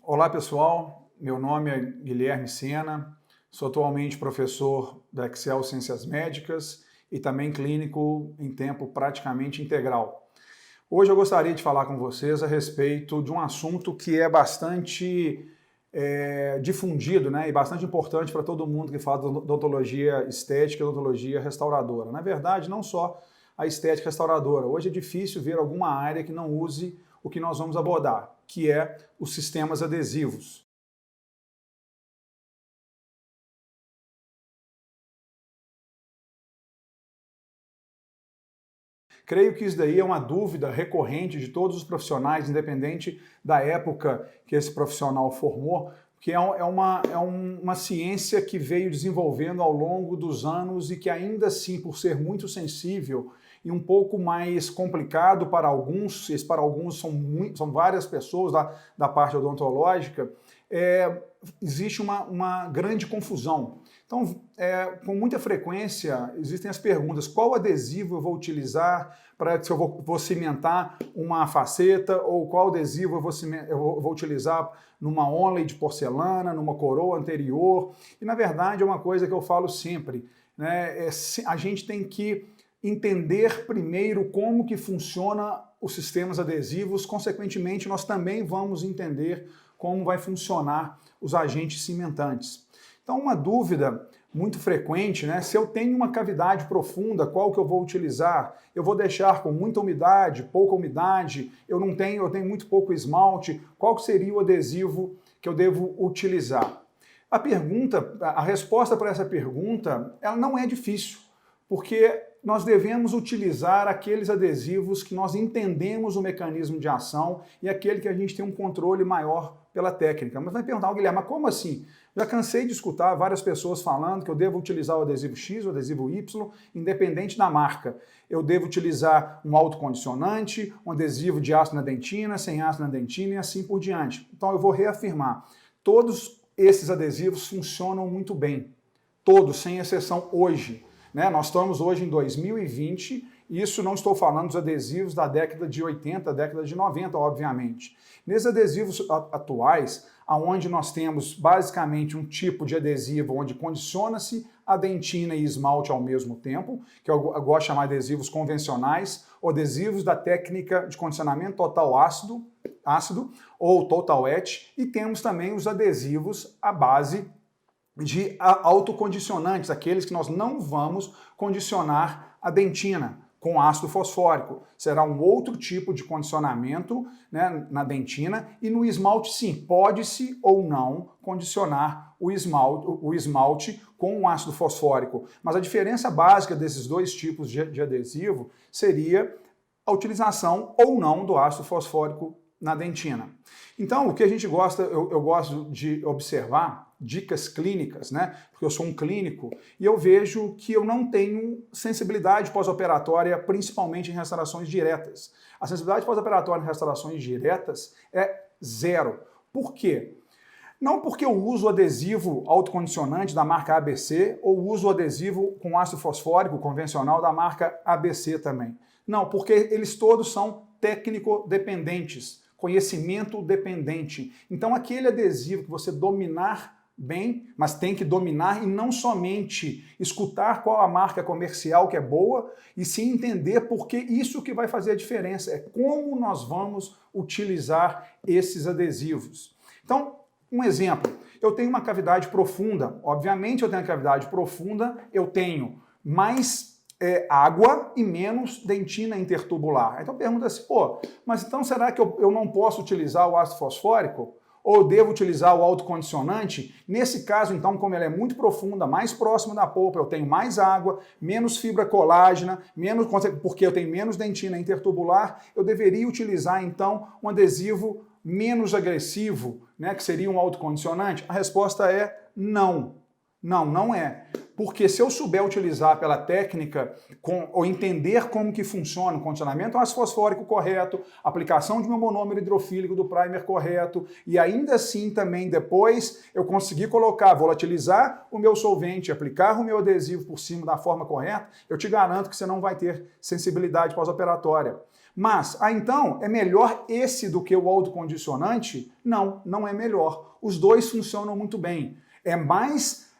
Olá pessoal, meu nome é Guilherme Sena, sou atualmente professor da Excel Ciências Médicas e também clínico em tempo praticamente integral. Hoje eu gostaria de falar com vocês a respeito de um assunto que é bastante difundido, né, e bastante importante para todo mundo que fala de odontologia estética e odontologia restauradora. Na verdade, não só a estética restauradora. Hoje é difícil ver alguma área que não use o que nós vamos abordar, que é os sistemas adesivos. Creio que isso daí é uma dúvida recorrente de todos os profissionais, independente da época que esse profissional formou, que é uma ciência que veio desenvolvendo ao longo dos anos e que ainda assim, por ser muito sensível e um pouco mais complicado para alguns são várias pessoas da parte odontológica, existe uma grande confusão. Então, com muita frequência, existem as perguntas: qual adesivo eu vou utilizar se eu vou cimentar uma faceta, ou qual adesivo eu vou utilizar numa onlay de porcelana, numa coroa anterior? E, na verdade, é uma coisa que eu falo sempre, né? A gente tem que entender primeiro como que funciona os sistemas adesivos, consequentemente, nós também vamos entender como vai funcionar os agentes cimentantes. Então, uma dúvida muito frequente, né? Se eu tenho uma cavidade profunda, qual que eu vou utilizar? Eu vou deixar com muita umidade, pouca umidade? Eu tenho muito pouco esmalte? Qual que seria o adesivo que eu devo utilizar? A resposta para essa pergunta, ela não é difícil, porque nós devemos utilizar aqueles adesivos que nós entendemos o mecanismo de ação e aquele que a gente tem um controle maior pela técnica. Mas vai perguntar, Guilherme, mas como assim? Já cansei de escutar várias pessoas falando que eu devo utilizar o adesivo X, o adesivo Y, independente da marca. Eu devo utilizar um autocondicionante, um adesivo de ácido na dentina, sem ácido na dentina e assim por diante. Então eu vou reafirmar, todos esses adesivos funcionam muito bem. Todos, sem exceção hoje. Né? Nós estamos hoje em 2020, e isso não estou falando dos adesivos da década de 80, década de 90, obviamente. Nesses adesivos atuais, onde nós temos basicamente um tipo de adesivo onde condiciona-se a dentina e esmalte ao mesmo tempo, que eu gosto de chamar de adesivos convencionais, ou adesivos da técnica de condicionamento total ácido ou total etch, e temos também os adesivos à base de autocondicionantes, aqueles que nós não vamos condicionar a dentina com ácido fosfórico. Será um outro tipo de condicionamento, né, na dentina, e no esmalte sim, pode-se ou não condicionar o esmalte com o ácido fosfórico. Mas a diferença básica desses dois tipos de adesivo seria a utilização ou não do ácido fosfórico na dentina. Então, o que a gente gosta, eu gosto de observar dicas clínicas, né? Porque eu sou um clínico e eu vejo que eu não tenho sensibilidade pós-operatória, principalmente em restaurações diretas. A sensibilidade pós-operatória em restaurações diretas é zero. Por quê? Não porque eu uso o adesivo autocondicionante da marca ABC ou uso o adesivo com ácido fosfórico convencional da marca ABC também. Não, porque eles todos são técnico-dependentes, conhecimento dependente. Então aquele adesivo que você dominar bem, mas tem que dominar e não somente escutar qual a marca comercial que é boa, e sim entender porque isso que vai fazer a diferença, é como nós vamos utilizar esses adesivos. Então, um exemplo, eu tenho uma cavidade profunda, obviamente eu tenho uma cavidade profunda, eu tenho mais água e menos dentina intertubular. Então pergunta-se, mas então será que eu não posso utilizar o ácido fosfórico? Ou devo utilizar o autocondicionante? Nesse caso, então, como ela é muito profunda, mais próxima da polpa, eu tenho mais água, menos fibra colágena, porque eu tenho menos dentina intertubular, eu deveria utilizar, então, um adesivo menos agressivo, né, que seria um autocondicionante? A resposta é não. Não, não é. Porque se eu souber utilizar pela técnica ou entender como que funciona o condicionamento ácido fosfórico correto, aplicação de meu monômero hidrofílico do primer correto, e ainda assim também depois eu conseguir colocar, volatilizar o meu solvente, aplicar o meu adesivo por cima da forma correta, eu te garanto que você não vai ter sensibilidade pós-operatória. Mas, então, é melhor esse do que o autocondicionante? Não, não é melhor. Os dois funcionam muito bem. É mais...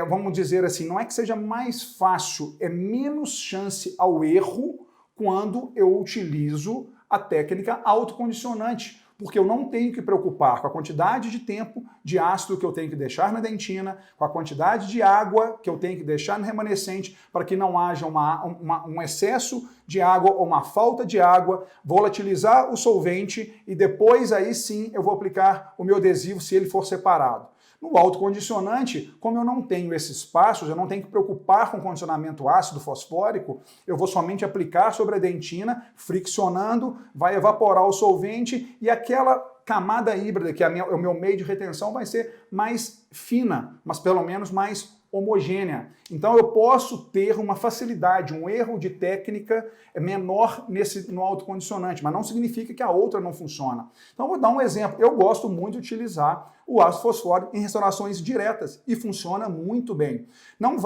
vamos dizer assim, não é que seja mais fácil, é menos chance ao erro quando eu utilizo a técnica autocondicionante, porque eu não tenho que preocupar com a quantidade de tempo de ácido que eu tenho que deixar na dentina, com a quantidade de água que eu tenho que deixar no remanescente para que não haja um excesso de água ou uma falta de água, volatilizar o solvente e depois aí sim eu vou aplicar o meu adesivo se ele for separado. No autocondicionante, como eu não tenho esses passos, eu não tenho que preocupar com o condicionamento ácido fosfórico, eu vou somente aplicar sobre a dentina, friccionando, vai evaporar o solvente e aquela camada híbrida, que é o meu meio de retenção, vai ser mais fina, mas pelo menos mais homogênea. Então eu posso ter uma facilidade, um erro de técnica menor no autocondicionante, mas não significa que a outra não funciona. Então vou dar um exemplo. Eu gosto muito de utilizar o ácido fosfórico em restaurações diretas e funciona muito bem.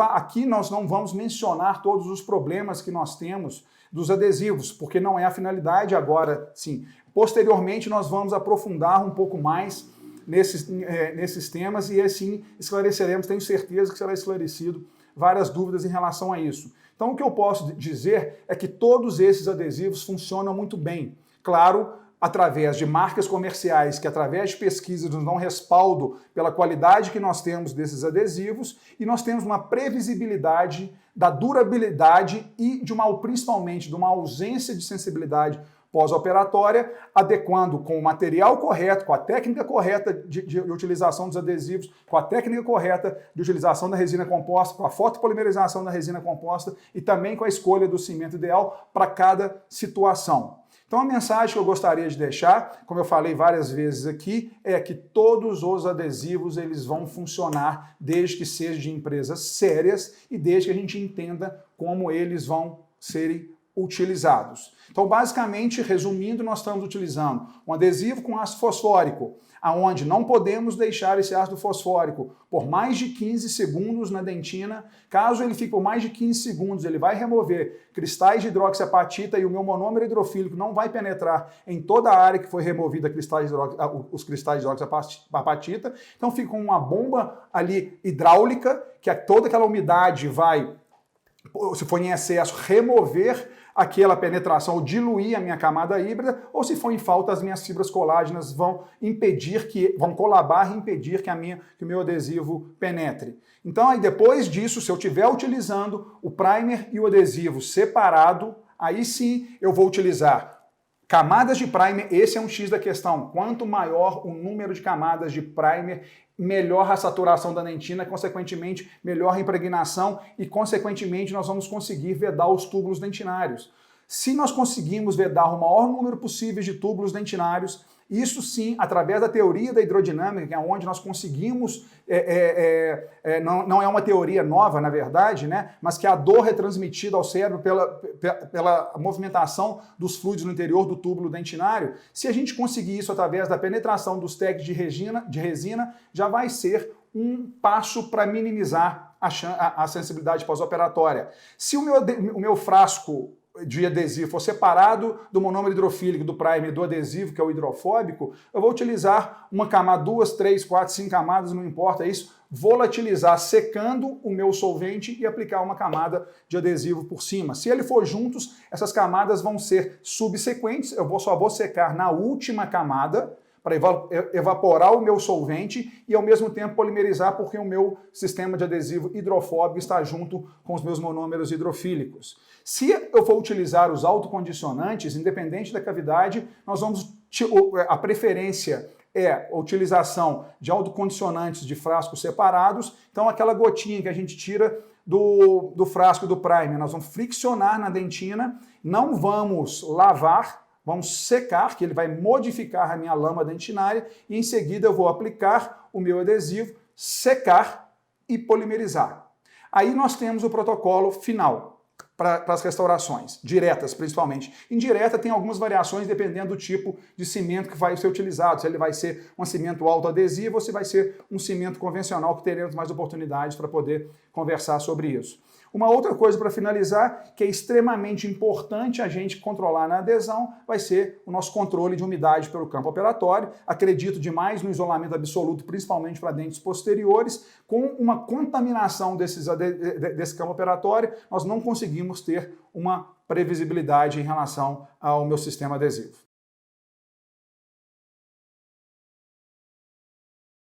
Aqui nós não vamos mencionar todos os problemas que nós temos dos adesivos, porque não é a finalidade agora, sim. Posteriormente nós vamos aprofundar um pouco mais nesses temas e assim esclareceremos, tenho certeza que será esclarecido várias dúvidas em relação a isso. Então o que eu posso dizer é que todos esses adesivos funcionam muito bem. Claro, através de marcas comerciais que através de pesquisas nos dão respaldo pela qualidade que nós temos desses adesivos e nós temos uma previsibilidade da durabilidade e principalmente de uma ausência de sensibilidade pós-operatória, adequando com o material correto, com a técnica correta de utilização dos adesivos, com a técnica correta de utilização da resina composta, com a fotopolimerização da resina composta e também com a escolha do cimento ideal para cada situação. Então a mensagem que eu gostaria de deixar, como eu falei várias vezes aqui, é que todos os adesivos eles vão funcionar desde que sejam de empresas sérias e desde que a gente entenda como eles vão serem utilizados. Então, basicamente, resumindo, nós estamos utilizando um adesivo com ácido fosfórico, aonde não podemos deixar esse ácido fosfórico por mais de 15 segundos na dentina. Caso ele fique por mais de 15 segundos, ele vai remover cristais de hidroxiapatita e o meu monômero hidrofílico não vai penetrar em toda a área que foi removida os cristais de hidroxiapatita. Então, fica uma bomba ali hidráulica, que toda aquela umidade vai, se for em excesso, remover aquela penetração ou diluir a minha camada híbrida, ou se for em falta, as minhas fibras colágenas vão colabar e impedir que o meu adesivo penetre. Então, aí depois disso, se eu estiver utilizando o primer e o adesivo separado, aí sim eu vou utilizar camadas de primer. Esse é um X da questão. Quanto maior o número de camadas de primer, melhor a saturação da dentina, consequentemente, melhor a impregnação e, consequentemente, nós vamos conseguir vedar os túbulos dentinários. Se nós conseguimos vedar o maior número possível de túbulos dentinários, isso sim, através da teoria da hidrodinâmica, que é onde nós conseguimos, não é uma teoria nova, na verdade, né, mas que a dor é transmitida ao cérebro pela movimentação dos fluidos no interior do túbulo dentinário. Se a gente conseguir isso através da penetração dos tags de resina, já vai ser um passo para minimizar a sensibilidade pós-operatória. Se o meu frasco de adesivo for separado do monômero hidrofílico do primer do adesivo, que é o hidrofóbico, eu vou utilizar uma camada, 2, 3, 4, 5 camadas, não importa isso, volatilizar secando o meu solvente e aplicar uma camada de adesivo por cima. Se ele for juntos, essas camadas vão ser subsequentes, só vou secar na última camada, para evaporar o meu solvente e ao mesmo tempo polimerizar, porque o meu sistema de adesivo hidrofóbico está junto com os meus monômeros hidrofílicos. Se eu for utilizar os autocondicionantes, independente da cavidade, a preferência é a utilização de autocondicionantes de frascos separados. Então aquela gotinha que a gente tira do frasco do primer, nós vamos friccionar na dentina, não vamos lavar, vamos secar, que ele vai modificar a minha lama dentinária, e em seguida eu vou aplicar o meu adesivo, secar e polimerizar. Aí nós temos o protocolo final, para as restaurações, diretas principalmente. Indireta tem algumas variações dependendo do tipo de cimento que vai ser utilizado, se ele vai ser um cimento autoadesivo ou se vai ser um cimento convencional, que teremos mais oportunidades para poder conversar sobre isso. Uma outra coisa para finalizar, que é extremamente importante a gente controlar na adesão, vai ser o nosso controle de umidade pelo campo operatório. Acredito demais no isolamento absoluto, principalmente para dentes posteriores. Com uma contaminação desse campo operatório, nós não conseguimos ter uma previsibilidade em relação ao meu sistema adesivo.